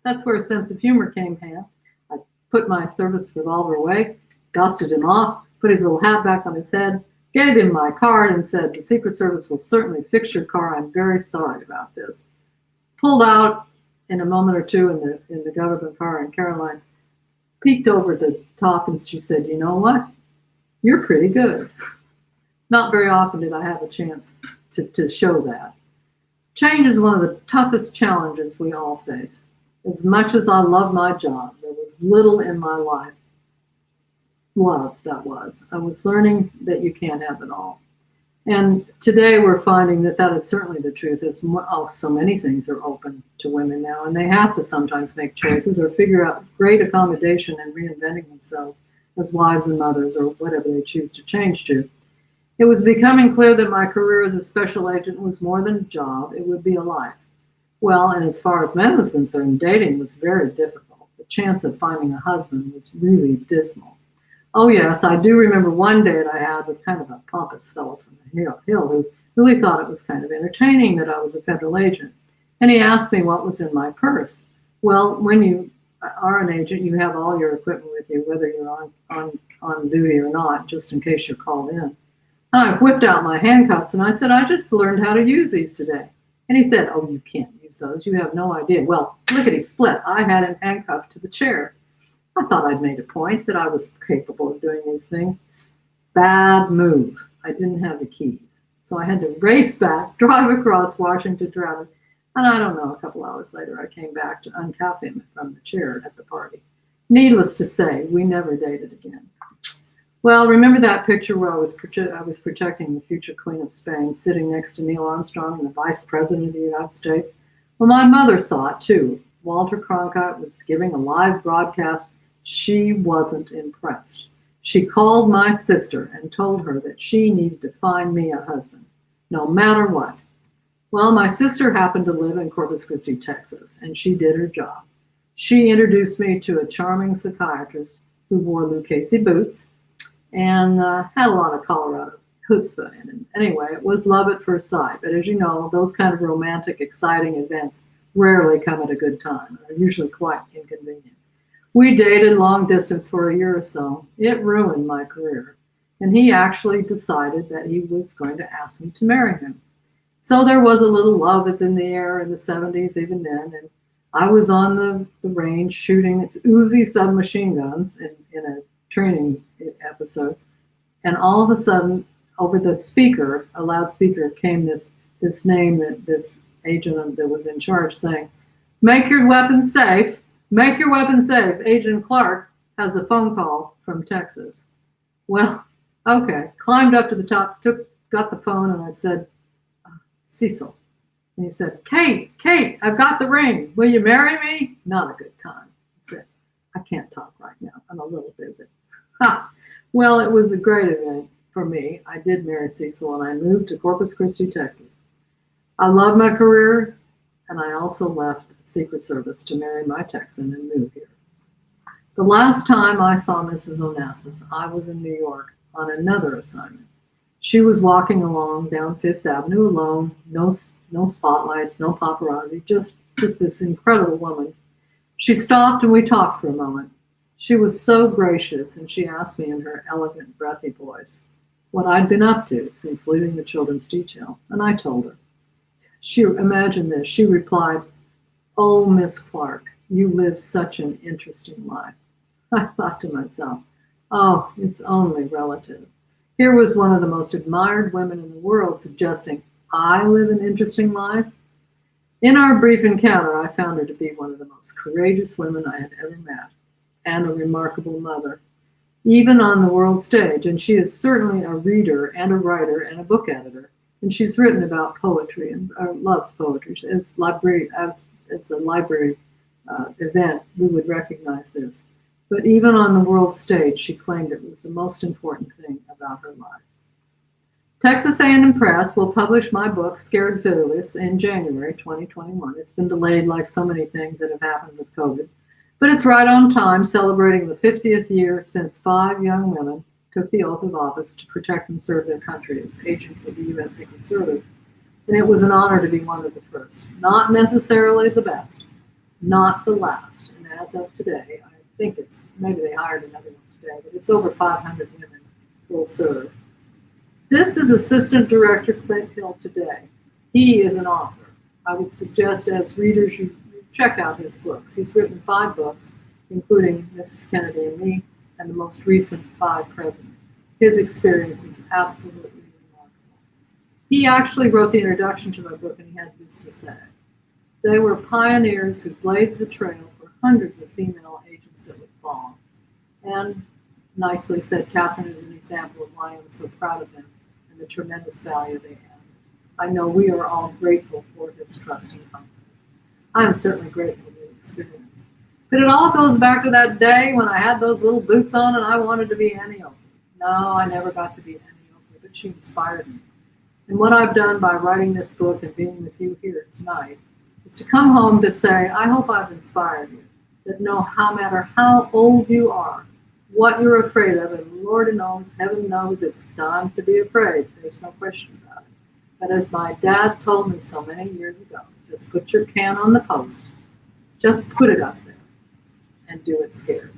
That's where a sense of humor came in. I put my service revolver away, dusted him off, put his little hat back on his head, gave him my card and said, the Secret Service will certainly fix your car. I'm very sorry about this. Pulled out in a moment or two in the government car, and Caroline peeked over the top and she said, you know what? You're pretty good. Not very often did I have a chance to show that. Change is one of the toughest challenges we all face. As much as I love my job, there was little in my life. Love, that was. I was learning that you can't have it all. And today we're finding that that is certainly the truth. So many things are open to women now, and they have to sometimes make choices or figure out great accommodation and reinventing themselves as wives and mothers or whatever they choose to change to. It was becoming clear that my career as a special agent was more than a job. It would be a life. Well, and as far as men was concerned, dating was very difficult. The chance of finding a husband was really dismal. Oh yes, I do remember one date I had with kind of a pompous fellow from the Hill who really thought it was kind of entertaining that I was a federal agent. And he asked me what was in my purse. Well, when you are an agent, you have all your equipment with you, whether you're on duty or not, just in case you're called in. And I whipped out my handcuffs and I said, I just learned how to use these today. And he said, oh, you can't use those. You have no idea. Well, lickety split. I had him handcuffed to the chair. I thought I'd made a point that I was capable of doing these things. Bad move. I didn't have the keys. So I had to race back, drive across Washington traffic. And I don't know, a couple hours later, I came back to uncuff him from the chair at the party. Needless to say, we never dated again. Well, remember that picture where I was protecting the future Queen of Spain, sitting next to Neil Armstrong and the Vice President of the United States? Well, my mother saw it too. Walter Cronkite was giving a live broadcast. She wasn't impressed. She called my sister and told her that she needed to find me a husband, no matter what. Well, my sister happened to live in Corpus Christi, Texas, and she did her job. She introduced me to a charming psychiatrist who wore Lucchese boots and had a lot of Colorado chutzpah in him. Anyway, it was love at first sight. But as you know, those kind of romantic, exciting events rarely come at a good time. They're usually quite inconvenient. We dated long distance for a year or so. It ruined my career. And he actually decided that he was going to ask me to marry him. So there was a little love is in the air in the 70s, even then. And I was on the range shooting its Uzi submachine guns in a training episode. And all of a sudden, over the speaker, a loudspeaker, came this name that this agent that was in charge saying, make your weapons safe. Make your weapons safe. Agent Clark has a phone call from Texas. Well, okay. Climbed up to the top, got the phone, and I said, Cecil. And he said, Kate, I've got the ring. Will you marry me? Not a good time. I said, I can't talk right now. I'm a little busy. Ha. Well, it was a great event for me. I did marry Cecil, and I moved to Corpus Christi, Texas. I love my career, and I also left the Secret Service to marry my Texan and move here. The last time I saw Mrs. Onassis, I was in New York on another assignment. She was walking along down Fifth Avenue alone, no spotlights, no paparazzi, just this incredible woman. She stopped and we talked for a moment. She was so gracious, and she asked me in her elegant, breathy voice what I'd been up to since leaving the children's detail, and I told her. Imagine this, she replied, oh, Miss Clark, you live such an interesting life. I thought to myself, oh, it's only relative. Here was one of the most admired women in the world suggesting I live an interesting life. In our brief encounter, I found her to be one of the most courageous women I had ever met, and a remarkable mother, even on the world stage. And she is certainly a reader and a writer and a book editor. And she's written about poetry and loves poetry. As the library event, we would recognize this. But even on the world stage, she claimed it was the most important thing about her life. Texas A&M Press will publish my book, Scared Fearless, in January 2021. It's been delayed like so many things that have happened with COVID. But it's right on time, celebrating the 50th year since 5 young women took the oath of office to protect and serve their country as agents of the U.S. Secret Service. And it was an honor to be one of the first. Not necessarily the best, not the last. And as of today, I think it's, maybe they hired another one today, but it's over 500 women will serve. This is Assistant Director Clint Hill today. He is an author. I would suggest as readers you check out his books. He's written 5 books, including Mrs. Kennedy and Me, and the most recent 5 presidents. His experience is absolutely remarkable. He actually wrote the introduction to my book, and he had this to say. They were pioneers who blazed the trail for hundreds of female agents that would fall. And nicely said, Kathryn is an example of why I'm so proud of them and the tremendous value they have. I know we are all grateful for his trust and confidence. I'm certainly grateful for the experience. But it all goes back to that day when I had those little boots on and I wanted to be Annie Oakley. No, I never got to be Annie Oakley, but she inspired me. And what I've done by writing this book and being with you here tonight is to come home to say, I hope I've inspired you, that no matter how old you are, what you're afraid of, and Lord knows, heaven knows, it's time to be afraid. There's no question about it. But as my dad told me so many years ago, just put your can on the post. Just put it up there and do it scared.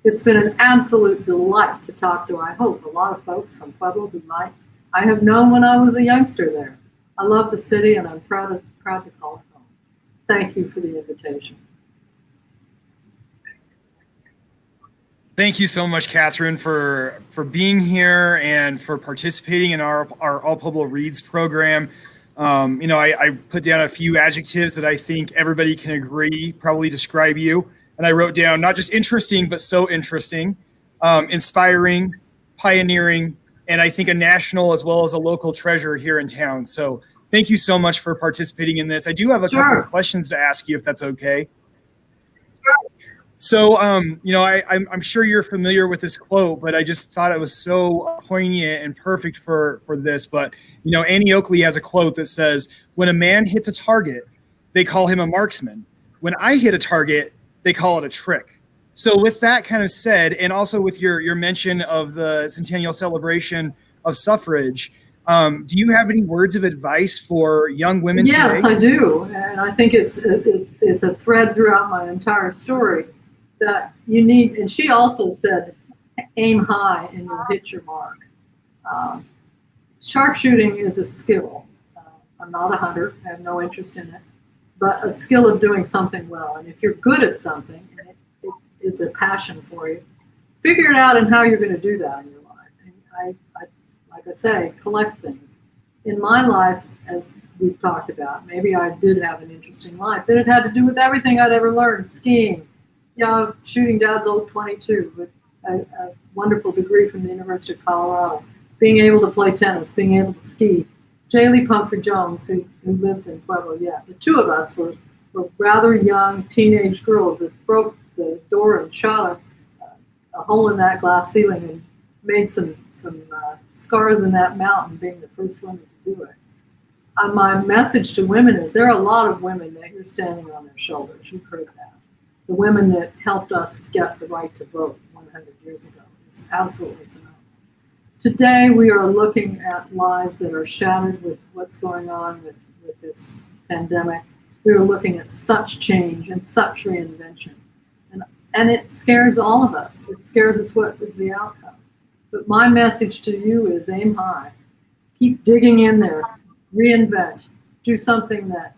It's been an absolute delight to talk to, I hope, a lot of folks from Pueblo who I have known when I was a youngster there. I love the city and I'm proud to call it home. Thank you for the invitation. Thank you so much, Kathryn, for being here and for participating in our All Pueblo Reads program. I put down a few adjectives that I think everybody can agree probably describe you. And I wrote down not just interesting, but so interesting, inspiring, pioneering, and I think a national as well as a local treasure here in town. So thank you so much for participating in this. I do have a couple of questions to ask you, if that's okay. So, I'm sure you're familiar with this quote, but I just thought it was so poignant and perfect for this. But, Annie Oakley has a quote that says, when a man hits a target, they call him a marksman. When I hit a target, they call it a trick. So with that kind of said, and also with your mention of the centennial celebration of suffrage, do you have any words of advice for young women today? Yes, I do. And I think it's a thread throughout my entire story. That you need, and she also said, aim high and you'll hit your mark. Sharpshooting is a skill. I'm not a hunter, I have no interest in it, but a skill of doing something well. And if you're good at something and it is a passion for you, figure it out and how you're going to do that in your life. And I like I say, collect things. In my life, as we've talked about, maybe I did have an interesting life, but it had to do with everything I'd ever learned, skiing. Yeah, shooting Dad's old 22 with a wonderful degree from the University of Colorado, being able to play tennis, being able to ski. Jaylee Pumphrey Jones, who lives in Pueblo yet. The two of us were rather young teenage girls that broke the door and shot a hole in that glass ceiling and made some scars in that mountain, being the first women to do it. My message to women is there are a lot of women that you're standing on their shoulders. You've heard that. The women that helped us get the right to vote 100 years ago. It's absolutely phenomenal. Today, we are looking at lives that are shattered with what's going on with this pandemic. We are looking at such change and such reinvention. And it scares all of us. It scares us what is the outcome. But my message to you is aim high. Keep digging in there. Reinvent. Do something that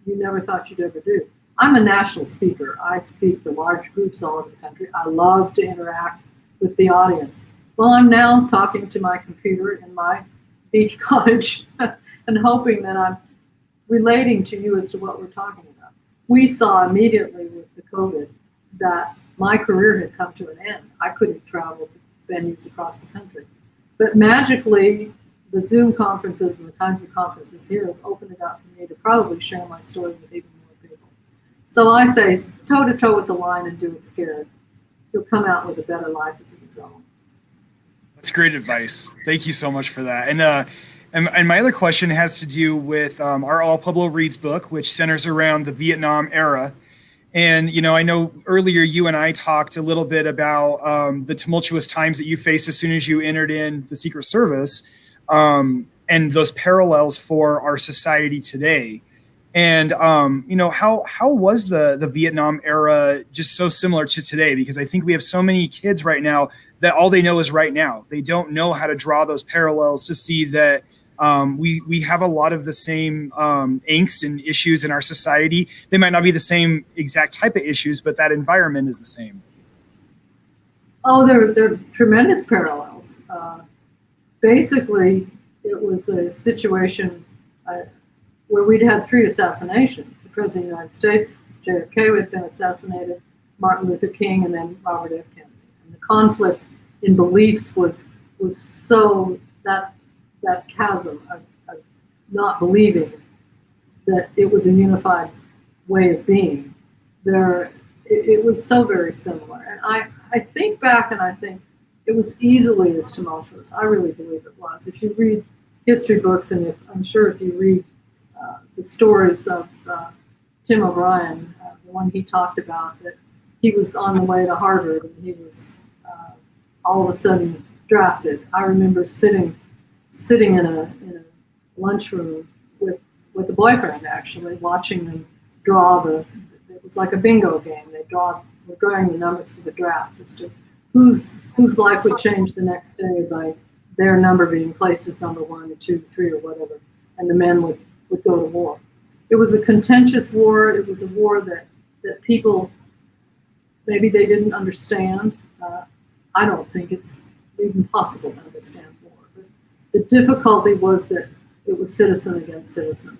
you never thought you'd ever do. I'm a national speaker. I speak to large groups all over the country. I love to interact with the audience. Well, I'm now talking to my computer in my beach cottage and hoping that I'm relating to you as to what we're talking about. We saw immediately with the COVID that my career had come to an end. I couldn't travel to venues across the country. But magically, the Zoom conferences and the kinds of conferences here have opened it up for me to probably share my story with even more people. So I say, toe-to-toe with the line and do it scared. You'll come out with a better life as a result. That's great advice. Thank you so much for that. And my other question has to do with our All Pueblo Reads book, which centers around the Vietnam era. And, I know earlier you and I talked a little bit about the tumultuous times that you faced as soon as you entered in the Secret Service, and those parallels for our society today. And, how was the Vietnam era just so similar to today? Because I think we have so many kids right now that all they know is right now. They don't know how to draw those parallels to see that we have a lot of the same angst and issues in our society. They might not be the same exact type of issues, but that environment is the same. Oh, there are tremendous parallels. Basically, it was a situation where we'd had 3 assassinations. The President of the United States, JFK, had been assassinated, Martin Luther King, and then Robert F. Kennedy. And the conflict in beliefs was so that chasm of not believing that it was a unified way of being. It was so very similar. And I think back and I think it was easily as tumultuous. I really believe it was. If you read history books, and I'm sure if you read the stories of Tim O'Brien, the one he talked about, that he was on the way to Harvard and he was all of a sudden drafted. I remember sitting in a lunchroom with a boyfriend, actually, watching them draw it was like a bingo game. We're drawing the numbers for the draft as to whose life would change the next day by their number being placed as number 1 or 2, 3, or whatever, and the men would go to war. It was a contentious war. It was a war that people, maybe they didn't understand. I don't think it's even possible to understand war. But the difficulty was that it was citizen against citizen,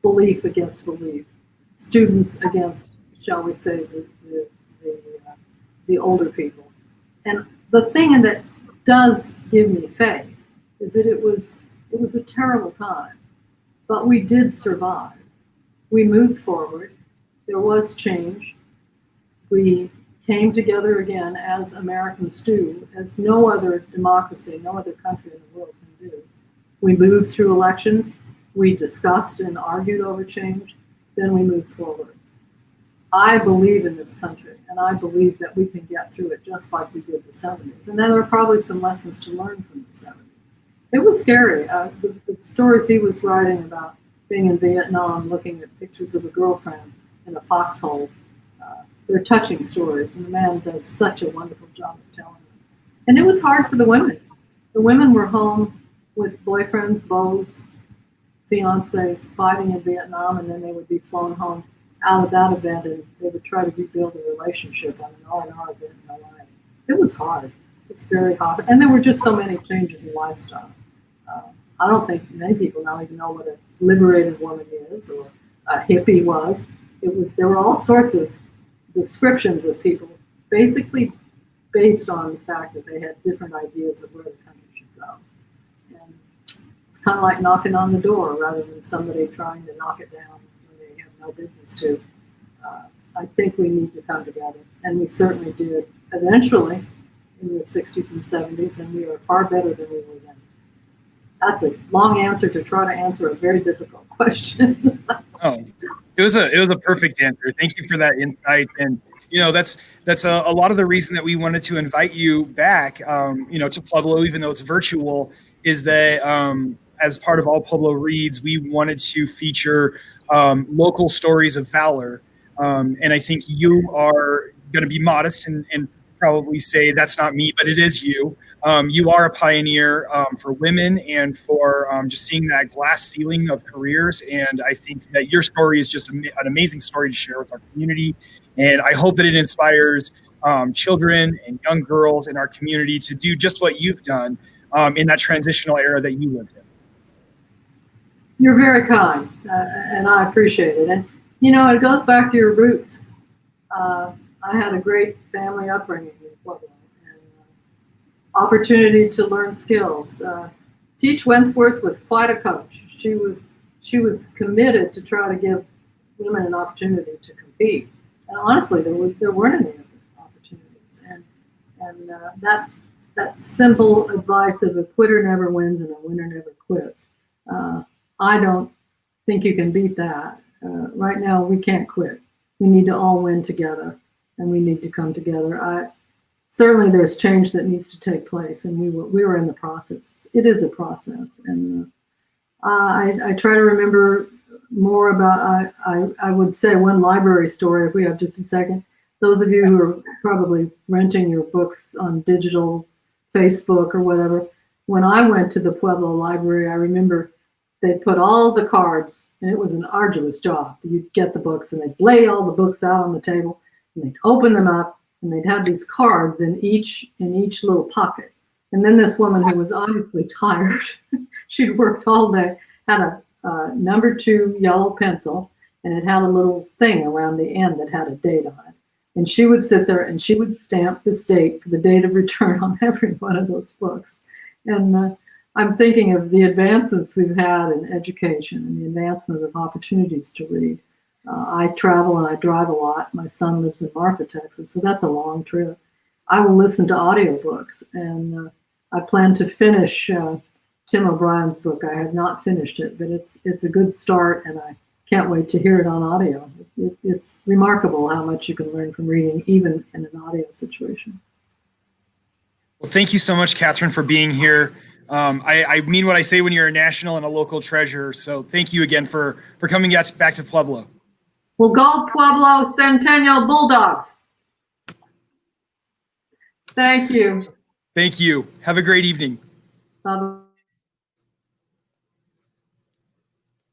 belief against belief, students against, shall we say, the older people. And the thing that does give me faith is that it was a terrible time, but we did survive. We moved forward. There was change. We came together again, as Americans do, as no other democracy, no other country in the world can do. We moved through elections. We discussed and argued over change. Then we moved forward. I believe in this country, and I believe that we can get through it just like we did the 70s. And then there are probably some lessons to learn from the 70s. It was scary. The stories he was writing about being in Vietnam, looking at pictures of a girlfriend in a foxhole, they're touching stories, and the man does such a wonderful job of telling them. And it was hard for the women. The women were home with boyfriends, beaux, fiancés fighting in Vietnam, and then they would be flown home out of that event, and they would try to rebuild a relationship on an R&R event in their life. It was hard. It was very hard. And there were just so many changes in lifestyle. I don't think many people now even know what a liberated woman is or a hippie was. There were all sorts of descriptions of people, basically based on the fact that they had different ideas of where the country should go. And it's kind of like knocking on the door rather than somebody trying to knock it down when they have no business to. I think we need to come together, and we certainly did eventually in the 60s and 70s, and we are far better than we were then. That's a long answer to try to answer a very difficult question. Oh, it was a perfect answer. Thank you for that insight. And that's a lot of the reason that we wanted to invite you back, to Pueblo, even though it's virtual, is that as part of All Pueblo Reads, we wanted to feature local stories of valor. And I think you are going to be modest and probably say that's not me, but it is you. You are a pioneer for women and for just seeing that glass ceiling of careers. And I think that your story is just an amazing story to share with our community. And I hope that it inspires children and young girls in our community to do just what you've done in that transitional era that you lived in. You're very kind, and I appreciate it. And, it goes back to your roots. I had a great family upbringing in Pueblo. Opportunity to learn skills. Teach Wentworth was quite a coach. She was committed to try to give women an opportunity to compete. And honestly, there weren't any other opportunities. And that simple advice of a quitter never wins and a winner never quits. I don't think you can beat that. Right now, we can't quit. we need to all win together, and we need to come together. Certainly there's change that needs to take place, and we were in the process. It is a process, and I try to remember more about, I would say one library story, if we have just a second. Those of you who are probably renting your books on digital, Facebook or whatever, when I went to the Pueblo Library, I remember they put all the cards, and it was an arduous job. You'd get the books, and they'd lay all the books out on the table, and they'd open them up, and they'd have these cards in each little pocket. And then this woman who was obviously tired, she'd worked all day, had a number 2 yellow pencil, and it had a little thing around the end that had a date on it. And she would sit there and she would stamp this date for the date of return on every one of those books. And I'm thinking of the advancements we've had in education and the advancement of opportunities to read. I travel and I drive a lot. My son lives in Marfa, Texas, so that's a long trip. I will listen to audiobooks, and I plan to finish Tim O'Brien's book. I have not finished it, but it's a good start, and I can't wait to hear it on audio. It's remarkable how much you can learn from reading, even in an audio situation. Well, thank you so much, Kathryn, for being here. I mean what I say when you're a national and a local treasure. So thank you again for coming back to Pueblo. Well, go Pueblo Centennial Bulldogs. Thank you. Thank you. Have a great evening. Bye-bye.